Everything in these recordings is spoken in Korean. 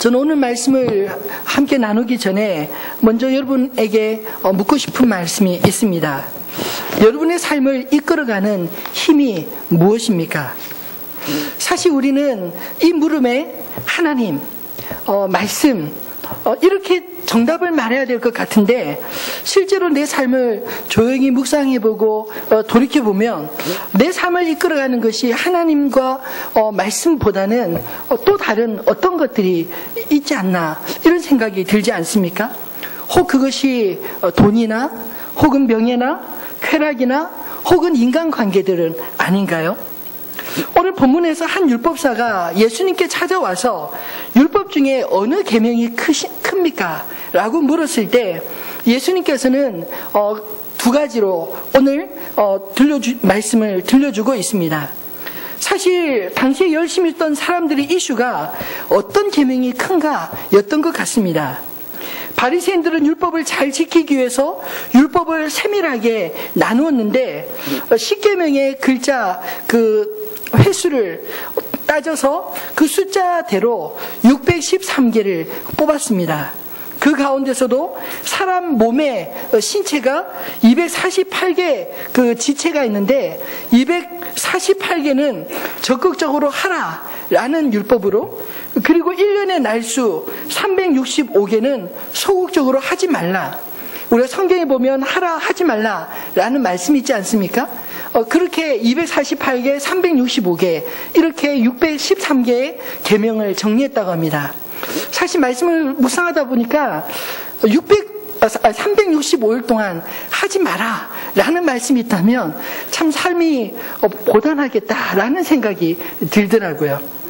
저는 오늘 말씀을 함께 나누기 전에 먼저 여러분에게 묻고 싶은 말씀이 있습니다. 여러분의 삶을 이끌어가는 힘이 무엇입니까? 사실 우리는 이 물음에 하나님, 말씀, 이렇게 정답을 말해야 될 것 같은데 실제로 내 삶을 조용히 묵상해보고 돌이켜보면 내 삶을 이끌어가는 것이 하나님과 말씀보다는 또 다른 어떤 것들이 있지 않나 이런 생각이 들지 않습니까? 혹 그것이 돈이나 혹은 명예나 쾌락이나 혹은 인간관계들은 아닌가요? 오늘 본문에서 한 율법사가 예수님께 찾아와서 율법 중에 어느 계명이 큽니까? 라고 물었을 때 예수님께서는 두 가지로 오늘 말씀을 들려주고 있습니다. 사실 당시에 열심히 있던 사람들의 이슈가 어떤 계명이 큰가 였던 것 같습니다. 바리새인들은 율법을 잘 지키기 위해서 율법을 세밀하게 나누었는데 10계명의 글자 횟수를 따져서 그 숫자대로 613개를 뽑았습니다. 그 가운데서도 사람 몸의 신체가 248개 그 지체가 있는데 248개는 적극적으로 하라라는 율법으로, 그리고 1년의 날수 365개는 소극적으로 하지 말라. 우리가 성경에 보면 하라 하지 말라라는 말씀이 있지 않습니까? 그렇게 248개, 365개 이렇게 613개의 계명을 정리했다고 합니다. 사실 말씀을 묵상하다 보니까 365일 동안 하지 마라 라는 말씀이 있다면 참 삶이 고단하겠다라는 생각이 들더라고요.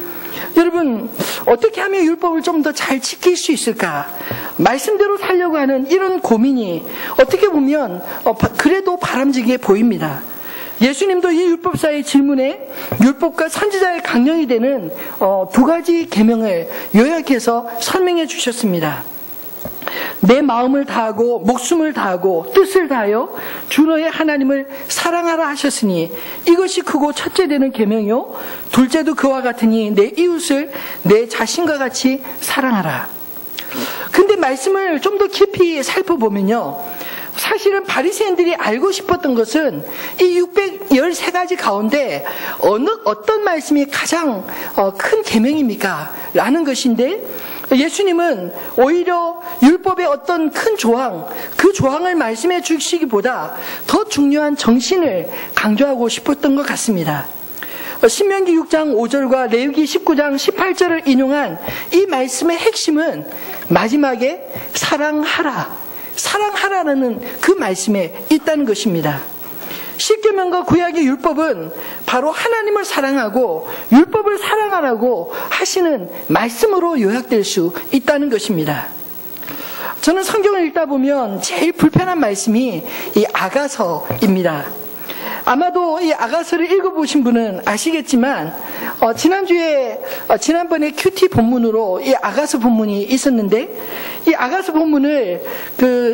여러분, 어떻게 하면 율법을 좀 더 잘 지킬 수 있을까? 말씀대로 살려고 하는 이런 고민이 어떻게 보면 그래도 바람직해 보입니다. 예수님도 이 율법사의 질문에 율법과 선지자의 강령이 되는 두 가지 계명을 요약해서 설명해 주셨습니다. 내 마음을 다하고 목숨을 다하고 뜻을 다하여 주 너의 하나님을 사랑하라 하셨으니 이것이 크고 첫째 되는 계명이요 둘째도 그와 같으니 내 이웃을 내 자신과 같이 사랑하라. 근데 말씀을 좀 더 깊이 살펴보면요, 사실은 바리새인들이 알고 싶었던 것은 이 613가지 가운데 어떤 말씀이 가장 큰 계명입니까? 라는 것인데 예수님은 오히려 율법의 어떤 큰 조항, 그 조항을 말씀해 주시기보다 더 중요한 정신을 강조하고 싶었던 것 같습니다. 신명기 6장 5절과 레위기 19장 18절을 인용한 이 말씀의 핵심은 마지막에 사랑하라는 그 말씀에 있다는 것입니다. 십계명과 구약의 율법은 바로 하나님을 사랑하고 율법을 사랑하라고 하시는 말씀으로 요약될 수 있다는 것입니다. 저는 성경을 읽다 보면 제일 불편한 말씀이 이 아가서입니다. 아마도 이 아가서를 읽어보신 분은 아시겠지만 지난번에 큐티 본문으로 이 아가서 본문이 있었는데 이 아가서 본문을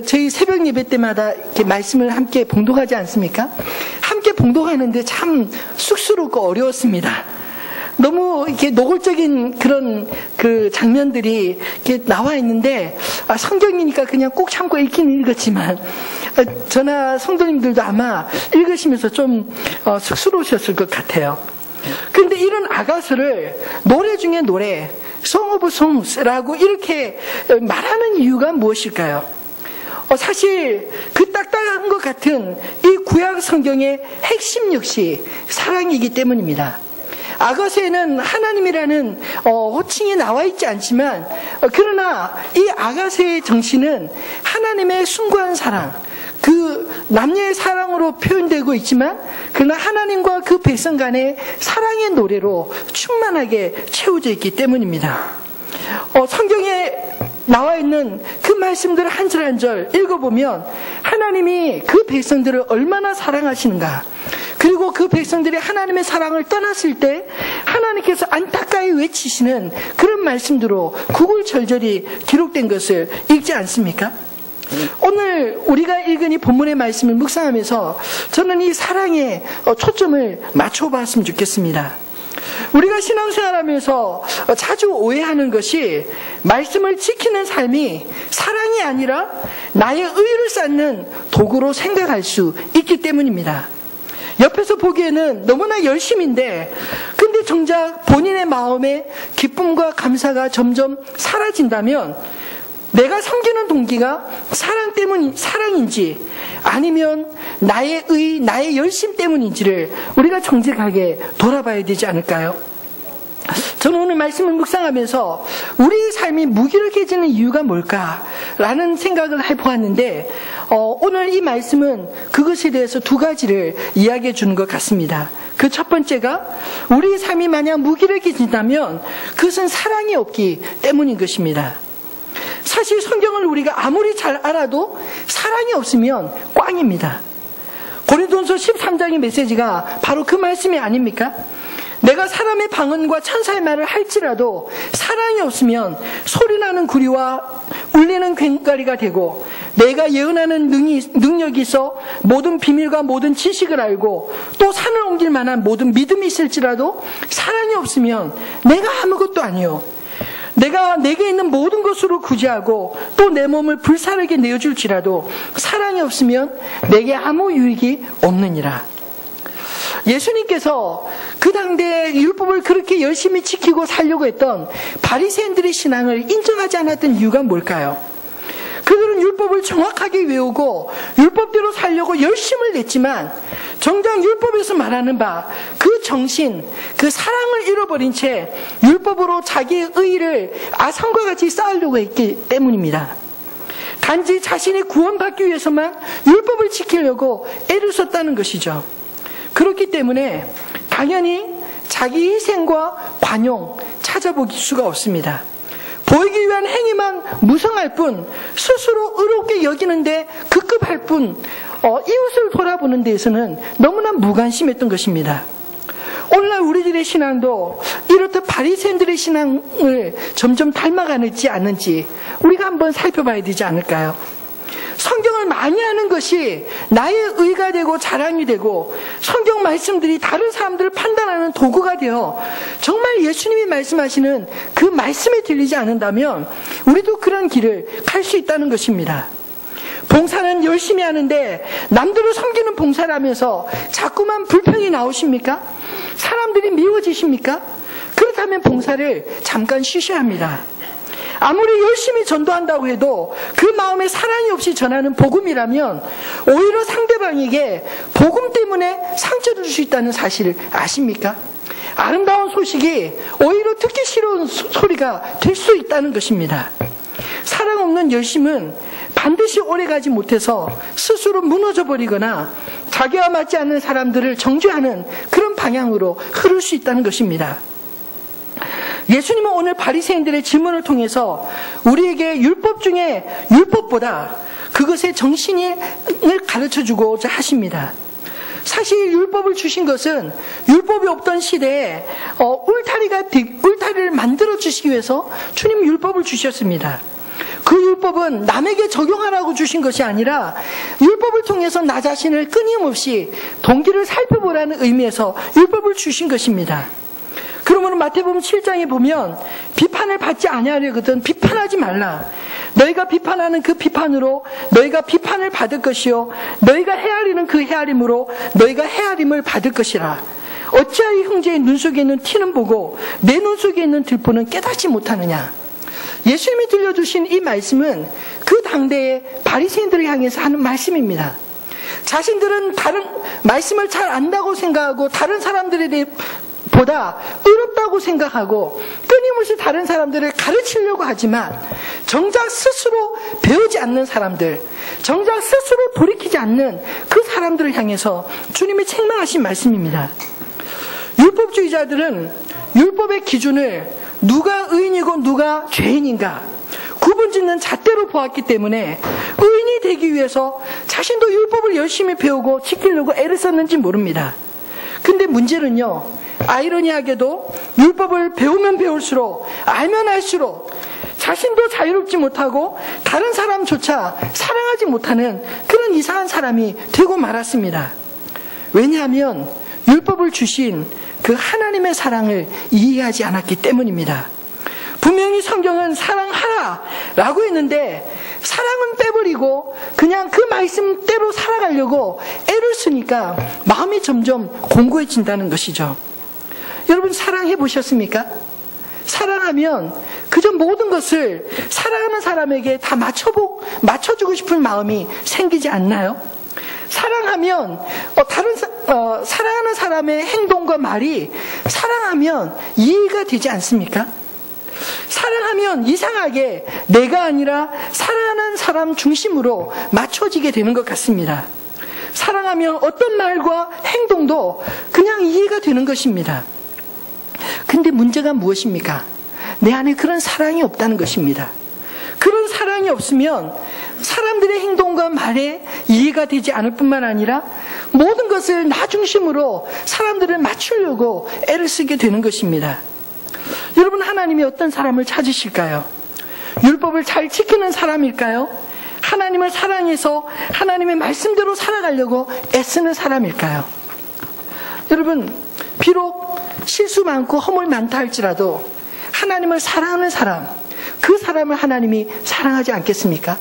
저희 새벽 예배 때마다 이렇게 말씀을 함께 봉독하지 않습니까? 함께 봉독하는데 참 쑥스럽고 어려웠습니다. 너무 이렇게 노골적인 그런 장면들이 이렇게 나와 있는데 성경이니까 그냥 꼭 참고 읽긴 읽었지만 저나 성도님들도 아마 읽으시면서 좀 쑥스러우셨을 것 같아요. 그런데 이런 아가서를 노래 중에 노래, Song of Songs라고 이렇게 말하는 이유가 무엇일까요? 사실 그 딱딱한 것 같은 이 구약 성경의 핵심 역시 사랑이기 때문입니다. 아가서에는 하나님이라는 호칭이 나와 있지 않지만 그러나 이 아가서의 정신은 하나님의 숭고한 사랑, 그 남녀의 사랑으로 표현되고 있지만 그러나 하나님과 그 백성 간의 사랑의 노래로 충만하게 채워져 있기 때문입니다. 성경에 나와 있는 그 말씀들을 한 절 한 절 읽어보면 하나님이 그 백성들을 얼마나 사랑하시는가, 그리고 그 백성들이 하나님의 사랑을 떠났을 때 하나님께서 안타까이 외치시는 그런 말씀들로 구글절절이 기록된 것을 읽지 않습니까? 오늘 우리가 읽은 이 본문의 말씀을 묵상하면서 저는 이 사랑에 초점을 맞춰봤으면 좋겠습니다. 우리가 신앙생활하면서 자주 오해하는 것이 말씀을 지키는 삶이 사랑이 아니라 나의 의를 쌓는 도구로 생각할 수 있기 때문입니다. 옆에서 보기에는 너무나 열심인데 근데 정작 본인의 마음에 기쁨과 감사가 점점 사라진다면 내가 섬기는 동기가 사랑인지 아니면 나의 의, 나의 열심 때문인지를 우리가 정직하게 돌아봐야 되지 않을까요? 저는 오늘 말씀을 묵상하면서 우리의 삶이 무기력해지는 이유가 뭘까라는 생각을 해보았는데 오늘 이 말씀은 그것에 대해서 두 가지를 이야기해 주는 것 같습니다. 그 첫 번째가 우리의 삶이 만약 무기력해진다면 그것은 사랑이 없기 때문인 것입니다. 사실 성경을 우리가 아무리 잘 알아도 사랑이 없으면 꽝입니다. 고린도전서 13장의 메시지가 바로 그 말씀이 아닙니까? 내가 사람의 방언과 천사의 말을 할지라도 사랑이 없으면 소리나는 구리와 울리는 괭과리가 되고 내가 예언하는 능력이 있어 모든 비밀과 모든 지식을 알고 또 산을 옮길 만한 모든 믿음이 있을지라도 사랑이 없으면 내가 아무것도 아니요 내가 내게 있는 모든 것으로 구제하고 또 내 몸을 불사르게 내어줄지라도 사랑이 없으면 내게 아무 유익이 없느니라. 예수님께서 그 당대에 율법을 그렇게 열심히 지키고 살려고 했던 바리새인들의 신앙을 인정하지 않았던 이유가 뭘까요? 그들은 율법을 정확하게 외우고 율법대로 살려고 열심을 냈지만 정작 율법에서 말하는 바 그 정신, 그 사랑을 잃어버린 채 율법으로 자기의 의의를 아상과 같이 쌓으려고 했기 때문입니다. 단지 자신이 구원받기 위해서만 율법을 지키려고 애를 썼다는 것이죠. 그렇기 때문에 당연히 자기 희생과 관용 찾아볼 수가 없습니다. 보이기 위한 행위만 무성할 뿐 스스로 의롭게 여기는데 급급할 뿐 이웃을 돌아보는 데에서는 너무나 무관심했던 것입니다. 오늘날 우리들의 신앙도 이렇듯 바리새인들의 신앙을 점점 닮아가는지 않는지 우리가 한번 살펴봐야 되지 않을까요? 성경을 많이 하는 것이 나의 의가 되고 자랑이 되고 성경 말씀들이 다른 사람들을 판단하는 도구가 되어 정말 예수님이 말씀하시는 그 말씀에 들리지 않는다면 우리도 그런 길을 갈 수 있다는 것입니다. 봉사는 열심히 하는데 남들을 섬기는 봉사를 하면서 자꾸만 불평이 나오십니까? 사람들이 미워지십니까? 그렇다면 봉사를 잠깐 쉬셔야 합니다. 아무리 열심히 전도한다고 해도 그 마음에 사랑이 없이 전하는 복음이라면 오히려 상대방에게 복음 때문에 상처를 줄 수 있다는 사실을 아십니까? 아름다운 소식이 오히려 듣기 싫은 소리가 될 수 있다는 것입니다. 사랑 없는 열심은 반드시 오래가지 못해서 스스로 무너져 버리거나 자기와 맞지 않는 사람들을 정죄하는 그런 방향으로 흐를 수 있다는 것입니다. 예수님은 오늘 바리새인들의 질문을 통해서 우리에게 율법 중에 율법보다 그것의 정신을 가르쳐주고자 하십니다. 사실 율법을 주신 것은 율법이 없던 시대에 울타리를 만들어 주시기 위해서 주님 율법을 주셨습니다. 그 율법은 남에게 적용하라고 주신 것이 아니라 율법을 통해서 나 자신을 끊임없이 동기를 살펴보라는 의미에서 율법을 주신 것입니다. 그러므로 마태복음 7장에 보면 비판을 받지 아니하려거든 비판하지 말라. 너희가 비판하는 그 비판으로 너희가 비판을 받을 것이요 너희가 헤아리는 그 헤아림으로 너희가 헤아림을 받을 것이라. 어찌하여 형제의 눈 속에 있는 티는 보고 내 눈 속에 있는 들보는 깨닫지 못하느냐. 예수님이 들려주신 이 말씀은 그 당대의 바리새인들을 향해서 하는 말씀입니다. 자신들은 다른 말씀을 잘 안다고 생각하고 다른 사람들에 대해 보다 의롭다고 생각하고 끊임없이 다른 사람들을 가르치려고 하지만 정작 스스로 배우지 않는 사람들, 정작 스스로 돌이키지 않는 그 사람들을 향해서 주님이 책망하신 말씀입니다. 율법주의자들은 율법의 기준을 누가 의인이고 누가 죄인인가 구분짓는 잣대로 보았기 때문에 의인이 되기 위해서 자신도 율법을 열심히 배우고 지키려고 애를 썼는지 모릅니다. 근데 문제는요, 아이러니하게도 율법을 배우면 배울수록 알면 알수록 자신도 자유롭지 못하고 다른 사람조차 사랑하지 못하는 그런 이상한 사람이 되고 말았습니다. 왜냐하면 율법을 주신 그 하나님의 사랑을 이해하지 않았기 때문입니다. 분명히 성경은 사랑하라 라고 했는데 사랑은 빼버리고 그냥 그 말씀대로 살아가려고 애를 쓰니까 마음이 점점 공고해진다는 것이죠. 여러분, 사랑해 보셨습니까? 사랑하면 그저 모든 것을 사랑하는 사람에게 다 맞춰주고 싶은 마음이 생기지 않나요? 사랑하면 사랑하는 사람의 행동과 말이 사랑하면 이해가 되지 않습니까? 사랑하면 이상하게 내가 아니라 사랑하는 사람 중심으로 맞춰지게 되는 것 같습니다. 사랑하면 어떤 말과 행동도 그냥 이해가 되는 것입니다. 근데 문제가 무엇입니까? 내 안에 그런 사랑이 없다는 것입니다. 그런 사랑이 없으면 사람들의 행동과 말에 이해가 되지 않을 뿐만 아니라 모든 것을 나 중심으로 사람들을 맞추려고 애를 쓰게 되는 것입니다. 여러분, 하나님이 어떤 사람을 찾으실까요? 율법을 잘 지키는 사람일까요? 하나님을 사랑해서 하나님의 말씀대로 살아가려고 애쓰는 사람일까요? 여러분, 비록 실수 많고 허물 많다 할지라도 하나님을 사랑하는 사람, 그 사람을 하나님이 사랑하지 않겠습니까?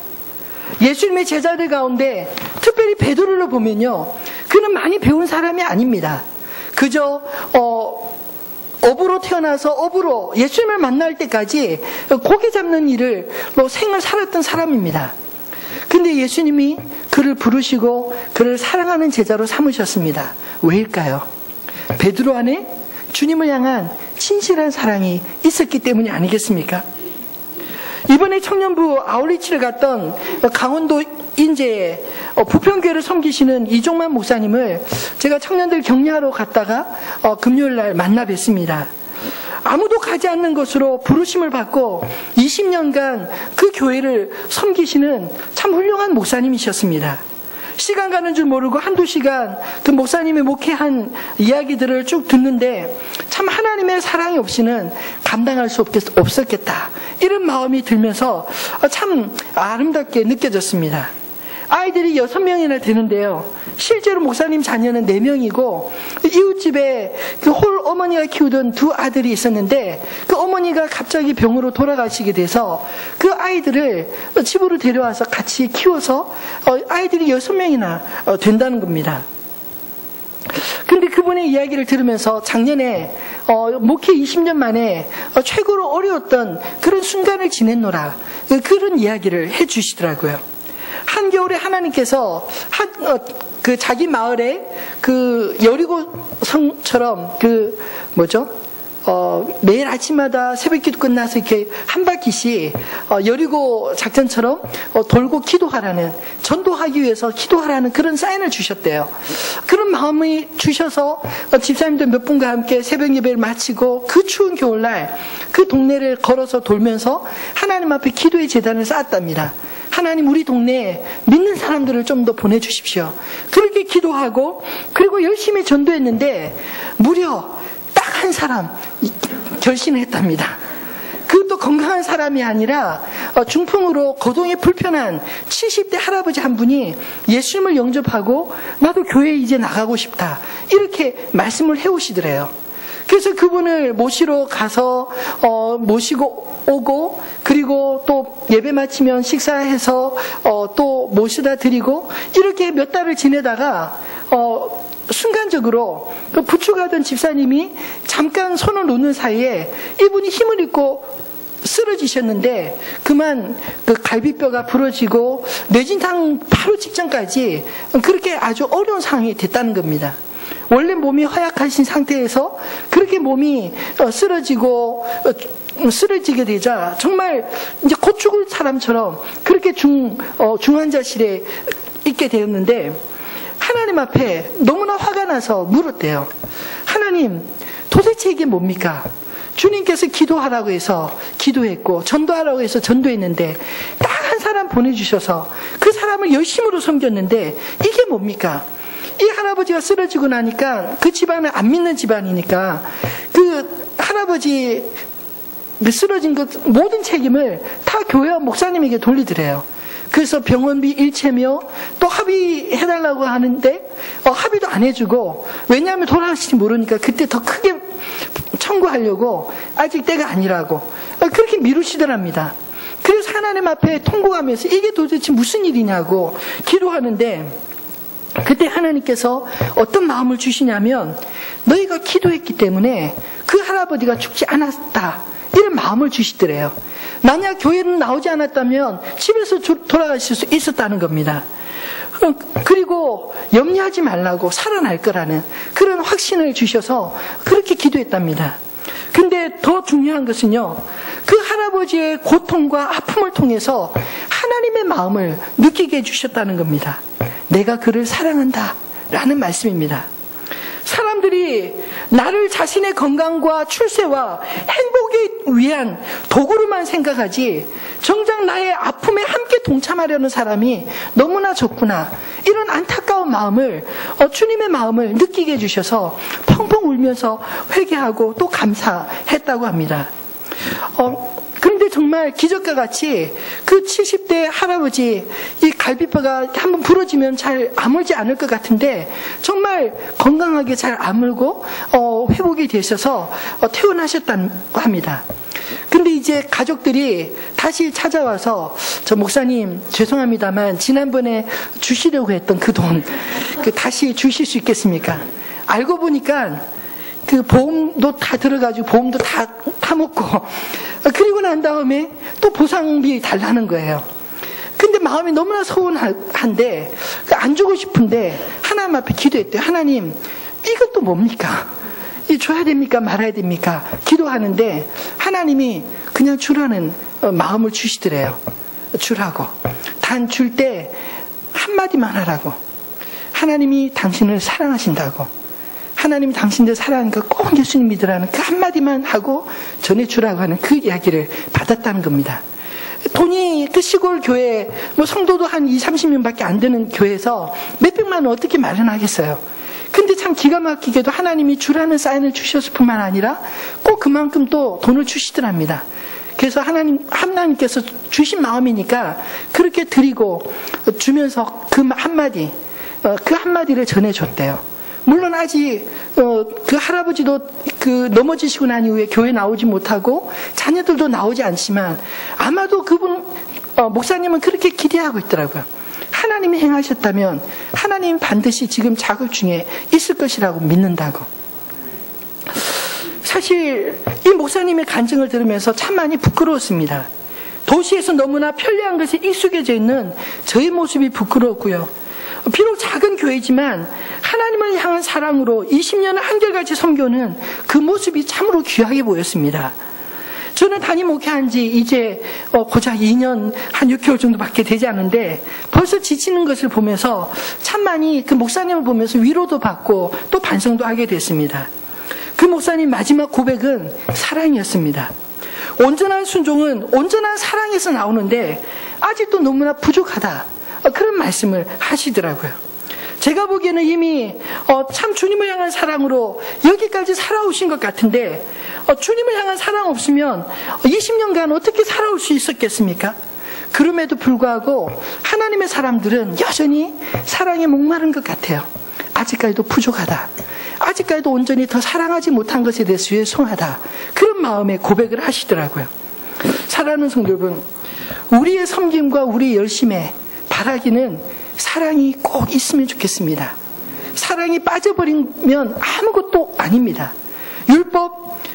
예수님의 제자들 가운데 특별히 베드로를 보면요, 그는 많이 배운 사람이 아닙니다. 그저 어부로 태어나서 어부로 예수님을 만날 때까지 고기 잡는 일을 생을 살았던 사람입니다. 근데 예수님이 그를 부르시고 그를 사랑하는 제자로 삼으셨습니다. 왜일까요? 베드로 안에 주님을 향한 진실한 사랑이 있었기 때문이 아니겠습니까? 이번에 청년부 아울리치를 갔던 강원도 인제에 부평교회를 섬기시는 이종만 목사님을 제가 청년들 격려하러 갔다가 금요일날 만나 뵀습니다. 아무도 가지 않는 곳으로 부르심을 받고 20년간 그 교회를 섬기시는 참 훌륭한 목사님이셨습니다. 시간 가는 줄 모르고 한두 시간 그 목사님의 목회한 이야기들을 쭉 듣는데 참 하나님의 사랑이 없이는 감당할 수 없었겠다, 이런 마음이 들면서 참 아름답게 느껴졌습니다. 아이들이 6명이나 되는데요, 실제로 목사님 자녀는 4명이고 이웃집에 그 홀 어머니가 키우던 2 아들이 있었는데 그 어머니가 갑자기 병으로 돌아가시게 돼서 그 아이들을 집으로 데려와서 같이 키워서 아이들이 6명이나 된다는 겁니다. 근데 그분의 이야기를 들으면서 작년에 목회 20년 만에 최고로 어려웠던 그런 순간을 지냈노라, 그런 이야기를 해 주시더라고요. 한겨울에 하나님께서 그 자기 마을에 그 여리고 성처럼 매일 아침마다 새벽기도 끝나서 이렇게 한 바퀴씩 여리고 작전처럼 돌고 기도하라는, 전도하기 위해서 기도하라는 그런 사인을 주셨대요. 그런 마음이 주셔서 집사님들 몇 분과 함께 새벽 예배를 마치고 그 추운 겨울날 그 동네를 걸어서 돌면서 하나님 앞에 기도의 제단을 쌓았답니다. 하나님, 우리 동네에 믿는 사람들을 좀 더 보내주십시오. 그렇게 기도하고 그리고 열심히 전도했는데 무려 딱 한 사람 결신을 했답니다. 그것도 건강한 사람이 아니라 중풍으로 거동이 불편한 70대 할아버지 한 분이 예수님을 영접하고 나도 교회에 이제 나가고 싶다, 이렇게 말씀을 해오시더래요. 그래서 그분을 모시러 가서 모시고 오고, 그리고 또 예배 마치면 식사해서 또 모시다 드리고, 이렇게 몇 달을 지내다가 순간적으로 그 부축하던 집사님이 잠깐 손을 놓는 사이에 이분이 힘을 잃고 쓰러지셨는데 그만 그 갈비뼈가 부러지고 뇌진탕 바로 직전까지 그렇게 아주 어려운 상황이 됐다는 겁니다. 원래 몸이 허약하신 상태에서 그렇게 몸이 쓰러지게 되자 정말 이제 곧 죽을 사람처럼 그렇게 중환자실에 있게 되었는데, 하나님 앞에 너무나 화가 나서 물었대요. 하나님, 도대체 이게 뭡니까? 주님께서 기도하라고 해서 기도했고 전도하라고 해서 전도했는데 딱 한 사람 보내주셔서 그 사람을 열심으로 섬겼는데 이게 뭡니까? 이 할아버지가 쓰러지고 나니까 그 집안은 안 믿는 집안이니까 그 할아버지 쓰러진 것 모든 책임을 다 교회와 목사님에게 돌리더래요. 그래서 병원비 일체며 또 합의해달라고 하는데 합의도 안 해주고, 왜냐하면 돌아가실지 모르니까 그때 더 크게 청구하려고 아직 때가 아니라고 그렇게 미루시더랍니다. 그래서 하나님 앞에 통곡하면서 이게 도대체 무슨 일이냐고 기도하는데, 그때 하나님께서 어떤 마음을 주시냐면, 너희가 기도했기 때문에 그 할아버지가 죽지 않았다, 이런 마음을 주시더래요. 만약 교회는 나오지 않았다면 집에서 돌아가실 수 있었다는 겁니다. 그리고 염려하지 말라고, 살아날 거라는 그런 확신을 주셔서 그렇게 기도했답니다. 근데 더 중요한 것은요, 그 할아버지의 고통과 아픔을 통해서 하나님의 마음을 느끼게 해주셨다는 겁니다. 내가 그를 사랑한다 라는 말씀입니다. 사람들이 나를 자신의 건강과 출세와 행복을 위한 도구로만 생각하지, 정작 나의 아픔에 함께 동참하려는 사람이 너무나 적구나, 이런 안타까운 마음을, 주님의 마음을 느끼게 해주셔서 펑펑 울면서 회개하고 또 감사했다고 합니다. 그런데 정말 기적과 같이 그 70대 할아버지, 이 갈비뼈가 한번 부러지면 잘 아물지 않을 것 같은데 정말 건강하게 잘 아물고 회복이 되셔서 퇴원하셨다고 합니다. 근데 이제 가족들이 다시 찾아와서, 저 목사님 죄송합니다만 지난번에 주시려고 했던 그 돈 다시 주실 수 있겠습니까? 알고 보니까 그 보험도 다 들어가지고 보험도 다 타먹고, 그리고 난 다음에 또 보상비 달라는 거예요. 근데 마음이 너무나 서운한데, 안 주고 싶은데 하나님 앞에 기도했대요. 하나님, 이것도 뭡니까? 이 줘야 됩니까? 말아야 됩니까? 기도하는데 하나님이 그냥 주라는 마음을 주시더래요. 주라고. 단 줄 때 한마디만 하라고. 하나님이 당신을 사랑하신다고. 하나님이 당신들 사랑하니까 꼭 예수님 믿으라는 그 한마디만 하고 전해주라고 하는 그 이야기를 받았다는 겁니다. 돈이 그 시골 교회, 성도도 한 20-30명밖에 안 되는 교회에서 몇백만 원 어떻게 마련하겠어요? 근데 참 기가 막히게도 하나님이 주라는 사인을 주셨을 뿐만 아니라 꼭 그만큼 또 돈을 주시더랍니다. 그래서 하나님께서 주신 마음이니까 그렇게 드리고 주면서 그 한마디를 전해줬대요. 물론 아직 그 할아버지도 넘어지시고 난 이후에 교회 나오지 못하고 자녀들도 나오지 않지만, 아마도 그분 목사님은 그렇게 기대하고 있더라고요. 하나님이 행하셨다면 하나님 반드시 지금 작업 중에 있을 것이라고 믿는다고. 사실 이 목사님의 간증을 들으면서 참 많이 부끄러웠습니다. 도시에서 너무나 편리한 것에 익숙해져 있는 저의 모습이 부끄러웠고요. 비록 작은 교회지만 하나님을 향한 사랑으로 20년을 한결같이 섬겨는 그 모습이 참으로 귀하게 보였습니다. 저는 담임 목회한 지 이제 고작 2년 한 6개월 정도밖에 되지 않은데 벌써 지치는 것을 보면서 참 많이 그 목사님을 보면서 위로도 받고 또 반성도 하게 됐습니다. 그 목사님 마지막 고백은 사랑이었습니다. 온전한 순종은 온전한 사랑에서 나오는데 아직도 너무나 부족하다, 그런 말씀을 하시더라고요. 제가 보기에는 이미 참 주님을 향한 사랑으로 여기까지 살아오신 것 같은데, 주님을 향한 사랑 없으면 20년간 어떻게 살아올 수 있었겠습니까? 그럼에도 불구하고 하나님의 사람들은 여전히 사랑에 목마른 것 같아요. 아직까지도 부족하다, 아직까지도 온전히 더 사랑하지 못한 것에 대해서 죄송하다, 그런 마음의 고백을 하시더라고요. 사랑하는 성도 여러분, 우리의 섬김과 우리의 열심에 바라기는 사랑이 꼭 있으면 좋겠습니다. 사랑이 빠져버리면 아무것도 아닙니다.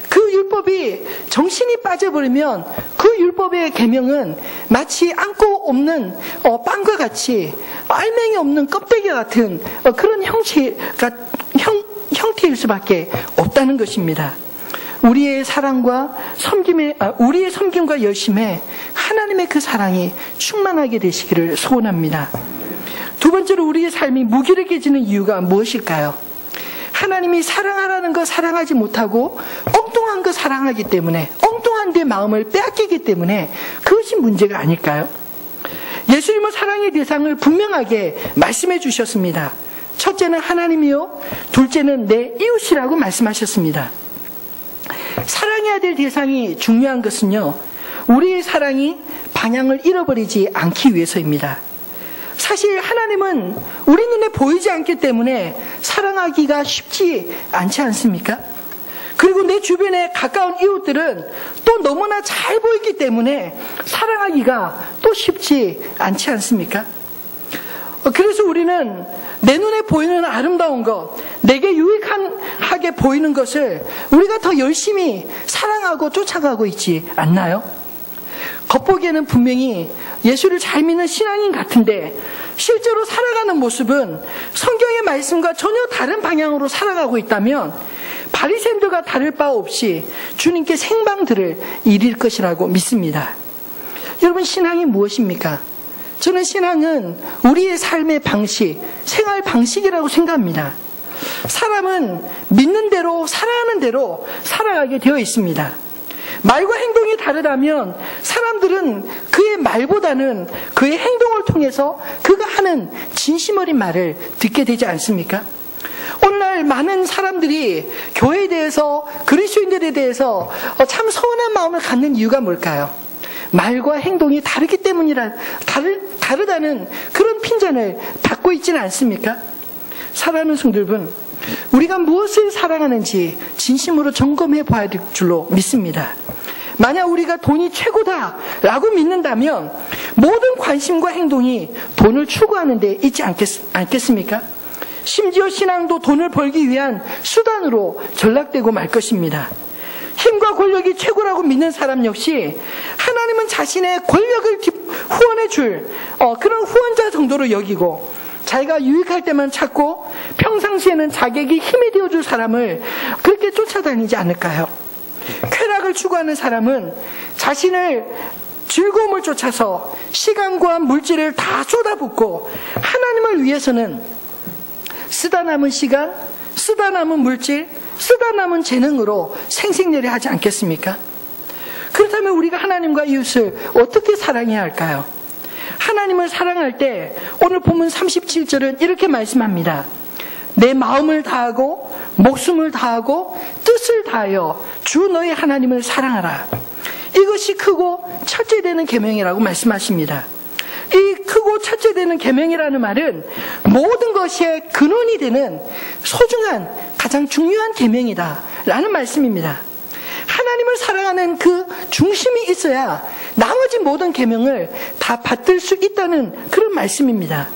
그 율법이 정신이 빠져버리면 그 율법의 계명은 마치 안고 없는 빵과 같이 알맹이 없는 껍데기 같은 그런 형태일 수밖에 없다는 것입니다. 우리의 섬김과 열심에 하나님의 그 사랑이 충만하게 되시기를 소원합니다. 두 번째로, 우리의 삶이 무기력해지는 이유가 무엇일까요? 하나님이 사랑하라는 거 사랑하지 못하고 엉뚱한 거 사랑하기 때문에, 엉뚱한 데 마음을 빼앗기기 때문에 그것이 문제가 아닐까요? 예수님은 사랑의 대상을 분명하게 말씀해 주셨습니다. 첫째는 하나님이요, 둘째는 내 이웃이라고 말씀하셨습니다. 사랑해야 될 대상이 중요한 것은요, 우리의 사랑이 방향을 잃어버리지 않기 위해서입니다. 사실 하나님은 우리 눈에 보이지 않기 때문에 사랑하기가 쉽지 않지 않습니까? 그리고 내 주변에 가까운 이웃들은 또 너무나 잘 보이기 때문에 사랑하기가 또 쉽지 않지 않습니까? 그래서 우리는 내 눈에 보이는 아름다운 것, 내게 유익하게 보이는 것을 우리가 더 열심히 사랑하고 쫓아가고 있지 않나요? 겉보기에는 분명히 예수를 잘 믿는 신앙인 같은데 실제로 살아가는 모습은 성경의 말씀과 전혀 다른 방향으로 살아가고 있다면 바리새인들과 다를 바 없이 주님께 생방들을 이룰 것이라고 믿습니다. 여러분, 신앙이 무엇입니까? 저는 신앙은 우리의 삶의 방식, 생활 방식이라고 생각합니다. 사람은 믿는 대로, 살아가는 대로 살아가게 되어 있습니다. 말과 행동이 다르다면 사람들은 그의 말보다는 그의 행동을 통해서 그가 하는 진심 어린 말을 듣게 되지 않습니까? 오늘날 많은 사람들이 교회에 대해서, 그리스도인들에 대해서 참 서운한 마음을 갖는 이유가 뭘까요? 말과 행동이 다르기 때문이라, 다르다는 그런 핀잔을 받고 있지는 않습니까? 사랑하는 성도들, 우리가 무엇을 사랑하는지 진심으로 점검해 봐야 될 줄로 믿습니다. 만약 우리가 돈이 최고다라고 믿는다면 모든 관심과 행동이 돈을 추구하는 데 있지 않겠습니까? 심지어 신앙도 돈을 벌기 위한 수단으로 전락되고 말 것입니다. 힘과 권력이 최고라고 믿는 사람 역시 하나님은 자신의 권력을 후원해 줄 그런 후원자 정도로 여기고 자기가 유익할 때만 찾고 평상시에는 자기에게 힘이 되어줄 사람을 그렇게 쫓아다니지 않을까요? 쾌락을 추구하는 사람은 자신을 즐거움을 쫓아서 시간과 물질을 다 쏟아붓고 하나님을 위해서는 쓰다 남은 시간, 쓰다 남은 물질, 쓰다 남은 재능으로 생색내려 하지 않겠습니까? 그렇다면 우리가 하나님과 이웃을 어떻게 사랑해야 할까요? 하나님을 사랑할 때 오늘 본문 37절은 이렇게 말씀합니다. 내 마음을 다하고 목숨을 다하고 뜻을 다하여 주 너의 하나님을 사랑하라. 이것이 크고 첫째 되는 계명이라고 말씀하십니다. 이 크고 첫째 되는 계명이라는 말은 모든 것의 근원이 되는 소중한 가장 중요한 계명이다 라는 말씀입니다. 하나님을 사랑하는 그 중심이 있어야 나머지 모든 계명을 다 받들 수 있다는 그런 말씀입니다.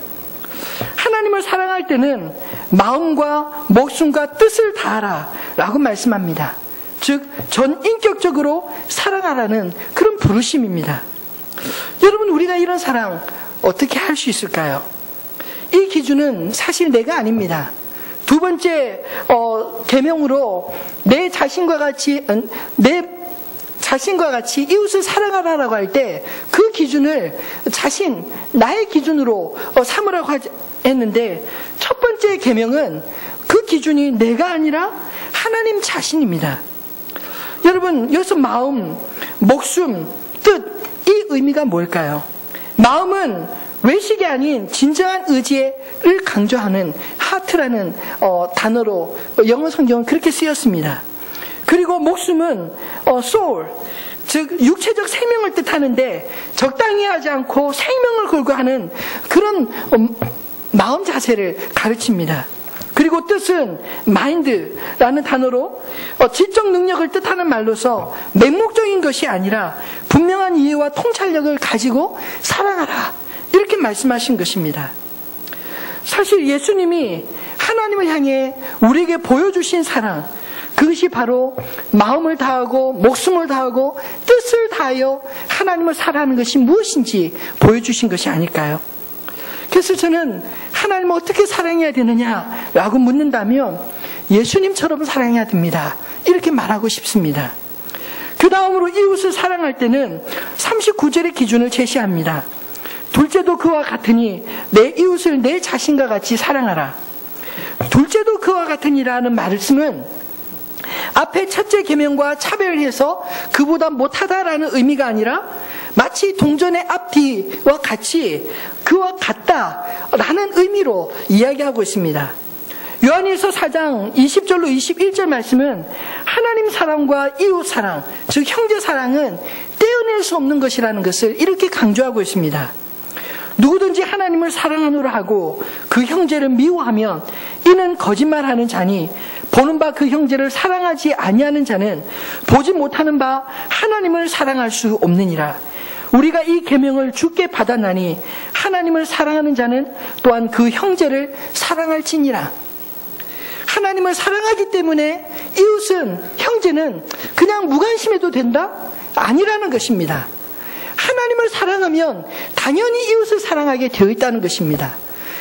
하나님을 사랑할 때는 마음과 목숨과 뜻을 다하라 라고 말씀합니다. 즉 전인격적으로 사랑하라는 그런 부르심입니다. 여러분, 우리가 이런 사랑 어떻게 할 수 있을까요? 이 기준은 사실 내가 아닙니다. 두 번째 계명으로 내 자신과 같이 이웃을 사랑하라라고 할 때 그 기준을 나의 기준으로 삼으라고 했는데 첫 번째 계명은 그 기준이 내가 아니라 하나님 자신입니다. 여러분, 여기서 마음, 목숨, 뜻, 이 의미가 뭘까요? 마음은 외식이 아닌 진정한 의지를 강조하는 하트라는 단어로 영어 성경은 그렇게 쓰였습니다. 그리고 목숨은 soul, 즉 육체적 생명을 뜻하는데 적당히 하지 않고 생명을 걸고 하는 그런 마음 자세를 가르칩니다. 그리고 뜻은 mind라는 단어로 지적 능력을 뜻하는 말로서 맹목적인 것이 아니라 분명한 이해와 통찰력을 가지고 사랑하라, 이렇게 말씀하신 것입니다. 사실 예수님이 하나님을 향해 우리에게 보여주신 사랑, 그것이 바로 마음을 다하고 목숨을 다하고 뜻을 다하여 하나님을 사랑하는 것이 무엇인지 보여주신 것이 아닐까요? 그래서 저는 하나님을 어떻게 사랑해야 되느냐라고 묻는다면 예수님처럼 사랑해야 됩니다, 이렇게 말하고 싶습니다. 그 다음으로 이웃을 사랑할 때는 39절의 기준을 제시합니다. 둘째도 그와 같으니 내 이웃을 내 자신과 같이 사랑하라. 둘째도 그와 같으니라는 말씀은 앞에 첫째 계명과 차별해서 그보다 못하다라는 의미가 아니라 마치 동전의 앞뒤와 같이 그와 같다라는 의미로 이야기하고 있습니다. 요한일서 4장 20절로 21절 말씀은 하나님 사랑과 이웃 사랑, 즉 형제 사랑은 끊어낼 수 없는 것이라는 것을 이렇게 강조하고 있습니다. 누구든지 하나님을 사랑하노라 하고 그 형제를 미워하면 이는 거짓말하는 자니 보는 바 그 형제를 사랑하지 아니하는 자는 보지 못하는 바 하나님을 사랑할 수 없느니라. 우리가 이 계명을 주께 받았나니 하나님을 사랑하는 자는 또한 그 형제를 사랑할지니라. 하나님을 사랑하기 때문에 이웃은, 형제는 그냥 무관심해도 된다? 아니라는 것입니다. 하나님을 사랑하면 당연히 이웃을 사랑하게 되어 있다는 것입니다.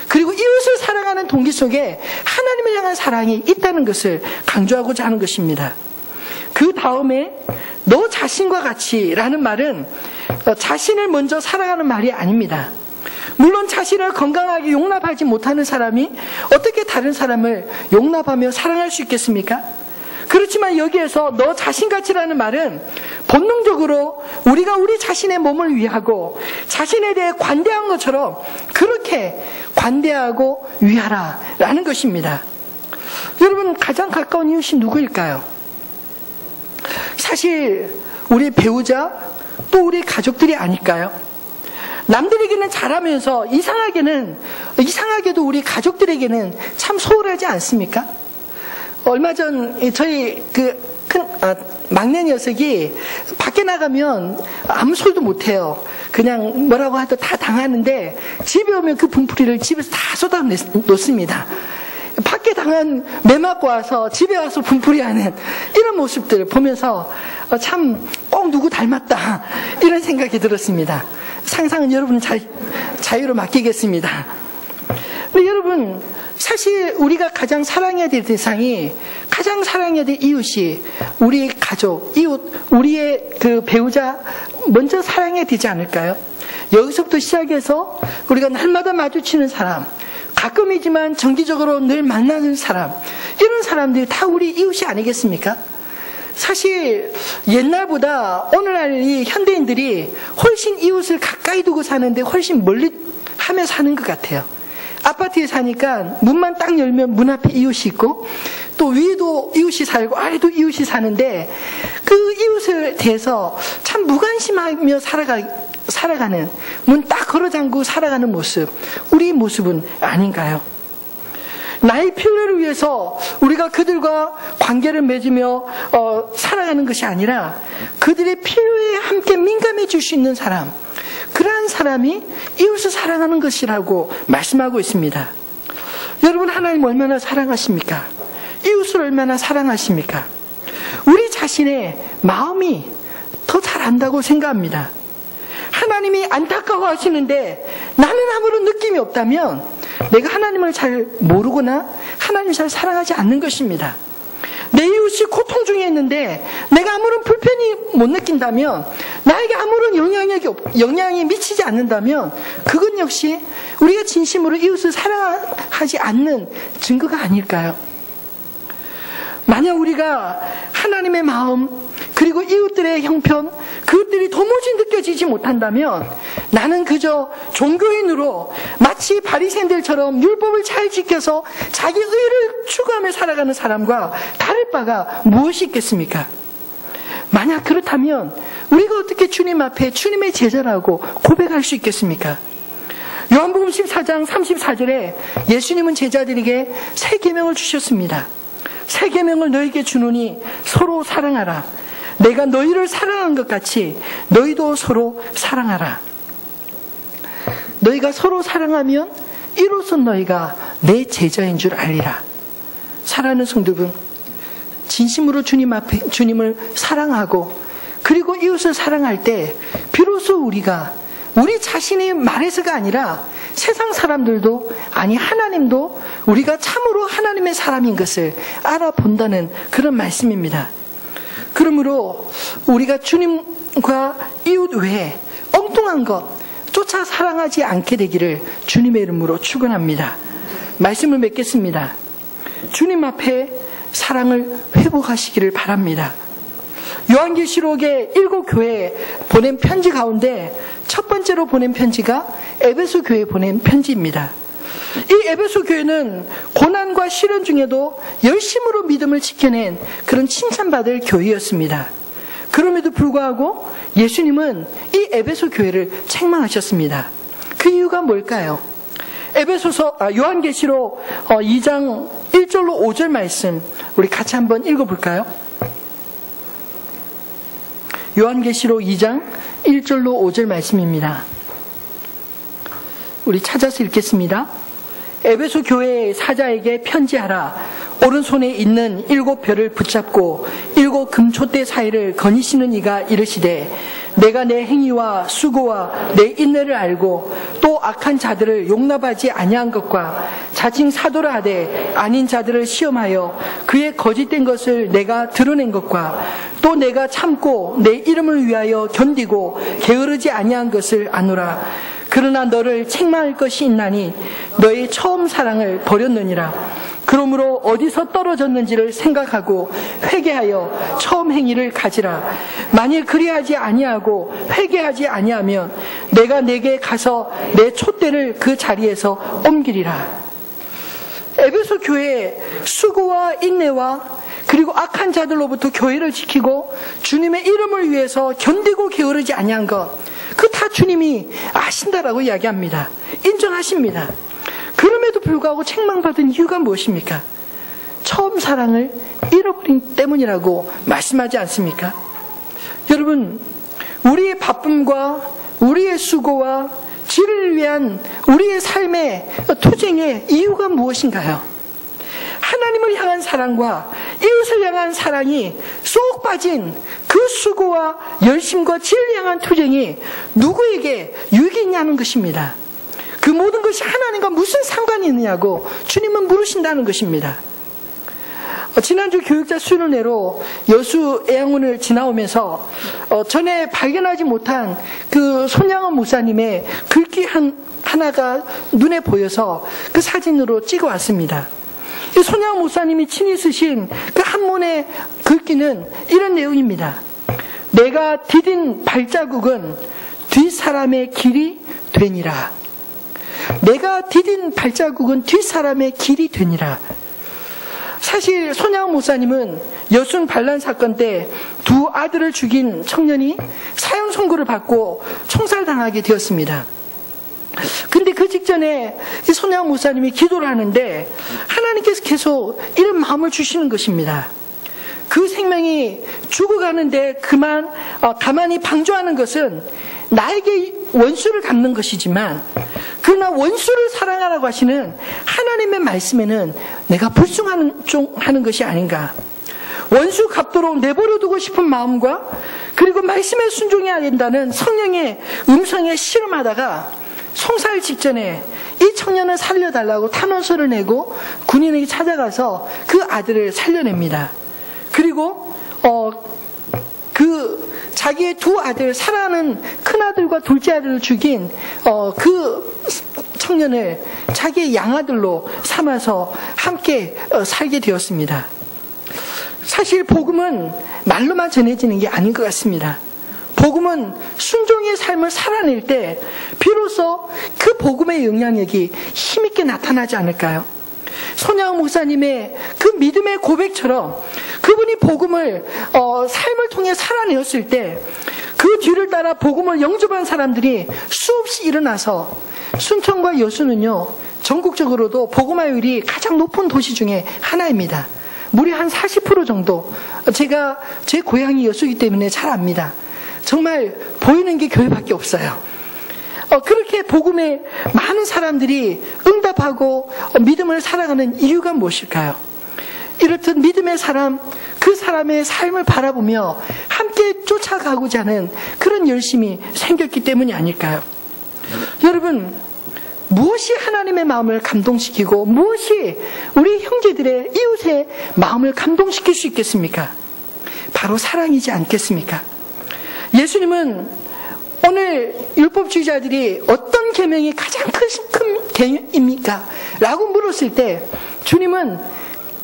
그리고 이웃을 사랑하는 동기 속에 하나님을 향한 사랑이 있다는 것을 강조하고자 하는 것입니다. 그 다음에 너 자신과 같이라는 말은 자신을 먼저 사랑하는 말이 아닙니다. 물론 자신을 건강하게 용납하지 못하는 사람이 어떻게 다른 사람을 용납하며 사랑할 수 있겠습니까? 그렇지만 여기에서 너 자신같이라는 말은 본능적으로 우리가 우리 자신의 몸을 위하고 자신에 대해 관대한 것처럼 그렇게 관대하고 위하라라는 것입니다. 여러분, 가장 가까운 이웃이 누구일까요? 사실 우리 배우자 또 우리 가족들이 아닐까요? 남들에게는 잘하면서 이상하게도 우리 가족들에게는 참 소홀하지 않습니까? 얼마 전 저희 막내 녀석이 밖에 나가면 아무 소리도 못해요. 그냥 뭐라고 해도 다 당하는데 집에 오면 그 분풀이를 집에서 다 쏟아 놓습니다. 밖에 당한 매 맞고 와서 집에 와서 분풀이하는 이런 모습들 보면서 참 꼭 누구 닮았다 이런 생각이 들었습니다. 상상은 여러분 자유로 맡기겠습니다. 근데 여러분, 사실 우리가 가장 사랑해야 될 대상이, 가장 사랑해야 될 이웃이 우리 가족, 이웃, 우리의 그 배우자 먼저 사랑해야 되지 않을까요? 여기서부터 시작해서 우리가 날마다 마주치는 사람, 가끔이지만 정기적으로 늘 만나는 사람, 이런 사람들이 다 우리 이웃이 아니겠습니까? 사실 옛날보다 오늘날 이 현대인들이 훨씬 이웃을 가까이 두고 사는데 훨씬 멀리 하며 사는 것 같아요. 아파트에 사니까 문만 딱 열면 문 앞에 이웃이 있고 또 위에도 이웃이 살고 아래도 이웃이 사는데 그 이웃에 대해서 참 무관심하며 살아가는, 문 딱 걸어 잠그고 살아가는 모습, 우리 모습은 아닌가요? 나의 필요를 위해서 우리가 그들과 관계를 맺으며 살아가는 것이 아니라 그들의 필요에 함께 민감해 줄 수 있는 사람, 그러한 사람이 이웃을 사랑하는 것이라고 말씀하고 있습니다. 여러분, 하나님 얼마나 사랑하십니까? 이웃을 얼마나 사랑하십니까? 우리 자신의 마음이 더 잘 안다고 생각합니다. 하나님이 안타까워하시는데 나는 아무런 느낌이 없다면 내가 하나님을 잘 모르거나 하나님을 잘 사랑하지 않는 것입니다. 내 이웃이 고통 중에 있는데 내가 아무런 불편이 못 느낀다면, 나에게 아무런 영향이 미치지 않는다면 그건 역시 우리가 진심으로 이웃을 사랑하지 않는 증거가 아닐까요? 만약 우리가 하나님의 마음 그리고 이웃들의 형편, 그것들이 도무지 느껴지지 못한다면 나는 그저 종교인으로 마치 바리새인들처럼 율법을 잘 지켜서 자기 의를 추구하며 살아가는 사람과 다를 바가 무엇이 있겠습니까? 만약 그렇다면 우리가 어떻게 주님 앞에 주님의 제자라고 고백할 수 있겠습니까? 요한복음 14장 34절에 예수님은 제자들에게 새 계명을 주셨습니다. 새 계명을 너희에게 주노니 서로 사랑하라. 내가 너희를 사랑한 것 같이 너희도 서로 사랑하라. 너희가 서로 사랑하면 이로써 너희가 내 제자인 줄 알리라. 사랑하는 성도분, 진심으로 주님 앞에 주님을 사랑하고 그리고 이웃을 사랑할 때 비로소 우리가 우리 자신의 말에서가 아니라 세상 사람들도, 아니 하나님도 우리가 참으로 하나님의 사람인 것을 알아본다는 그런 말씀입니다. 그러므로 우리가 주님과 이웃 외에 엉뚱한 것 쫓아 사랑하지 않게 되기를 주님의 이름으로 축원합니다. 말씀을 맺겠습니다. 주님 앞에 사랑을 회복하시기를 바랍니다. 요한계시록의 7교회에 보낸 편지 가운데 첫 번째로 보낸 편지가 에베소 교회에 보낸 편지입니다. 이 에베소 교회는 고난과 시련 중에도 열심으로 믿음을 지켜낸 그런 칭찬받을 교회였습니다. 그럼에도 불구하고 예수님은 이 에베소 교회를 책망하셨습니다. 그 이유가 뭘까요? 요한계시록 2장 1절로 5절 말씀 우리 같이 한번 읽어볼까요? 요한계시록 2장 1절로 5절 말씀입니다. 우리 찾아서 읽겠습니다. 에베소 교회의 사자에게 편지하라. 오른손에 있는 7별을 붙잡고 7 금촛대 사이를 거니시는 이가 이르시되 내가 내 행위와 수고와 내 인내를 알고 또 악한 자들을 용납하지 아니한 것과 자칭 사도라 하되 아닌 자들을 시험하여 그의 거짓된 것을 내가 드러낸 것과 또 내가 참고 내 이름을 위하여 견디고 게으르지 아니한 것을 아노라. 그러나 너를 책망할 것이 있나니 너의 처음 사랑을 버렸느니라. 그러므로 어디서 떨어졌는지를 생각하고 회개하여 처음 행위를 가지라. 만일 그리하지 아니하고 회개하지 아니하면 내가 내게 가서 내 촛대를 그 자리에서 옮기리라. 에베소 교회의 수고와 인내와 그리고 악한 자들로부터 교회를 지키고 주님의 이름을 위해서 견디고 게으르지 아니한 것, 그 다 주님이 아신다라고 이야기합니다. 인정하십니다. 그럼에도 불구하고 책망받은 이유가 무엇입니까? 처음 사랑을 잃어버린 때문이라고 말씀하지 않습니까? 여러분, 우리의 바쁨과 우리의 수고와 진리를 위한 우리의 삶의 투쟁의 이유가 무엇인가요? 하나님을 향한 사랑과 이웃을 향한 사랑이 쏙 빠진 그 수고와 열심과 진리를 향한 투쟁이 누구에게 유익이 있냐는 것입니다. 그 모든 것이 하나님과 무슨 상관이 있느냐고 주님은 물으신다는 것입니다. 지난주 교육자 수련회로 여수 애양원을 지나오면서 전에 발견하지 못한 그 손양원 목사님의 글귀 하나가 눈에 보여서 그 사진으로 찍어 왔습니다. 손양원 목사님이 친히 쓰신 그 한문의 글귀는 이런 내용입니다. 내가 디딘 발자국은 뒷사람의 길이 되니라. 내가 디딘 발자국은 뒷사람의 길이 되니라. 사실 손양원 목사님은 여순 반란 사건 때 2 아들을 죽인 청년이 사형 선고를 받고 총살당하게 되었습니다. 근데 그 직전에 손양원 목사님이 기도를 하는데 하나님께서 계속 이런 마음을 주시는 것입니다. 그 생명이 죽어가는데 가만히 방조하는 것은 나에게 원수를 갚는 것이지만 그러나 원수를 사랑하라고 하시는 하나님의 말씀에는 내가 불순하는 것이 아닌가. 원수 갚도록 내버려두고 싶은 마음과 그리고 말씀에 순종해야 된다는 성령의 음성에 실험하다가 송살 직전에 이 청년을 살려달라고 탄원서를 내고 군인에게 찾아가서 그 아들을 살려냅니다. 그리고 자기의 2 아들, 사랑하는 큰아들과 둘째 아들을 죽인 그 청년을 자기의 양아들로 삼아서 함께 살게 되었습니다. 사실 복음은 말로만 전해지는 게 아닌 것 같습니다. 복음은 순종의 삶을 살아낼 때 비로소 그 복음의 영향력이 힘있게 나타나지 않을까요? 손양원 목사님의 그 믿음의 고백처럼 그분이 복음을 삶을 통해 살아내었을 때 그 뒤를 따라 복음을 영접한 사람들이 수없이 일어나서 순천과 여수는요 전국적으로도 복음화율이 가장 높은 도시 중에 하나입니다. 무려 한 40% 정도. 제가 제 고향이 여수이기 때문에 잘 압니다. 정말 보이는 게 교회밖에 없어요. 그렇게 복음에 많은 사람들이 응답하고 믿음을 살아가는 이유가 무엇일까요? 이렇듯 믿음의 사람, 그 사람의 삶을 바라보며 함께 쫓아가고자 하는 그런 열심이 생겼기 때문이 아닐까요? 여러분, 무엇이 하나님의 마음을 감동시키고 무엇이 우리 형제들의 이웃의 마음을 감동시킬 수 있겠습니까? 바로 사랑이지 않겠습니까? 예수님은 오늘 율법주의자들이 어떤 계명이 가장 큰 계명입니까? 라고 물었을 때 주님은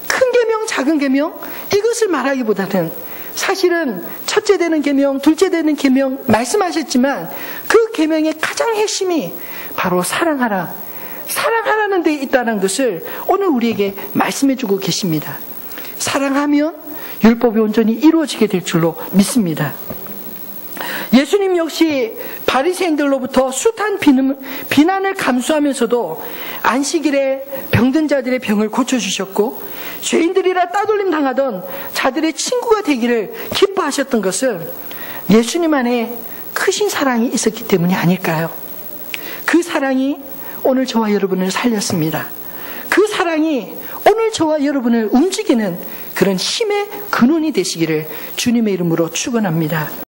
큰 계명, 작은 계명 이것을 말하기보다는 사실은 첫째 되는 계명, 둘째 되는 계명 말씀하셨지만 그 계명의 가장 핵심이 바로 사랑하라는 데 있다는 것을 오늘 우리에게 말씀해 주고 계십니다. 사랑하면 율법이 온전히 이루어지게 될 줄로 믿습니다. 예수님 역시 바리새인들로부터 숱한 비난을 감수하면서도 안식일에 병든 자들의 병을 고쳐주셨고 죄인들이라 따돌림 당하던 자들의 친구가 되기를 기뻐하셨던 것은 예수님 안에 크신 사랑이 있었기 때문이 아닐까요? 그 사랑이 오늘 저와 여러분을 살렸습니다. 그 사랑이 오늘 저와 여러분을 움직이는 그런 힘의 근원이 되시기를 주님의 이름으로 축원합니다.